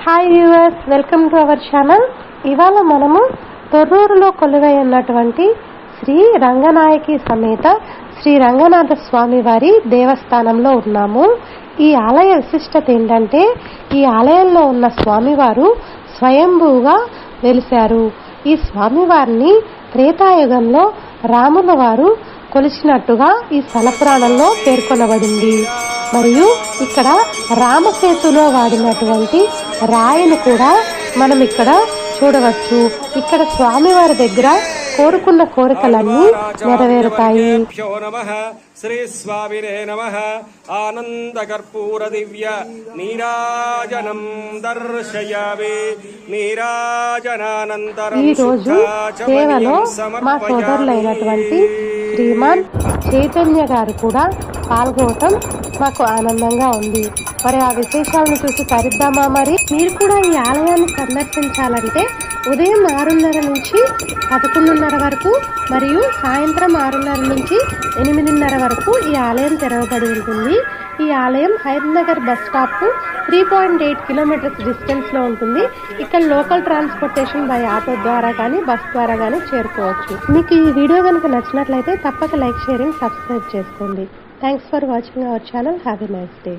Hi viewers, welcome to our channel. ఇవాళ మనము తొర్రూరులో కొలువై ఉన్నటువంటి శ్రీ రంగనాయకి సమేత శ్రీ రంగనాథ స్వామి వారి దేవస్థానంలో ఉన్నాము. ఈ ఆలయ విశిష్టత ఏంటంటే, ఈ ఆలయంలో ఉన్న స్వామివారు స్వయంభూగా వెలిశారు. ఈ స్వామివారిని త్రేతాయుగంలో రాముల వారు కొలిచినట్టుగా ఈ స్థల పురాణంలో పేర్కొనబడింది. మరియు ఇక్కడ రామసేతులో వాడినటువంటి రాయిని కూడా మనం ఇక్కడ చూడవచ్చు. ఇక్కడ స్వామివారి దగ్గర కోరుకున్న కోరికలన్నీ నెరవేరుతాయి. శ్రీ స్వామినే నమః. ఆనంద కర్పూర దివ్య నీరాజనం దర్శయామి. నీరాజనానంతరం ఈ రోజు సేవలో మా సోదరులైనటువంటి శ్రీమాన్ చైతన్య గారు కూడా పాల్గొనటం మాకు ఆనందంగా ఉంది. మరి ఆ విశేషాలను చూసి తరిద్దామా? మరి మీరు కూడా ఈ ఆలయాన్ని సందర్శించాలంటే ఉదయం 6:30 నుంచి 11:30 వరకు మరియు సాయంత్రం 6:30 నుంచి 8:30 వరకు ఈ ఆలయం తెరవబడి ఉంటుంది. ఈ ఆలయం Hayathnagar bus stop 3.8 kilometres distance లో ఉంటుంది. ఇక్కడ లోకల్ ట్రాన్స్పోర్టేషన్ బై ఆటో ద్వారా కానీ బస్ ద్వారా కానీ చేరుకోవచ్చు. మీకు ఈ వీడియో కనుక నచ్చినట్లయితే తప్పక లైక్, షేరింగ్, సబ్స్క్రైబ్ చేసుకోండి. Thanks for watching our channel. Have a nice day.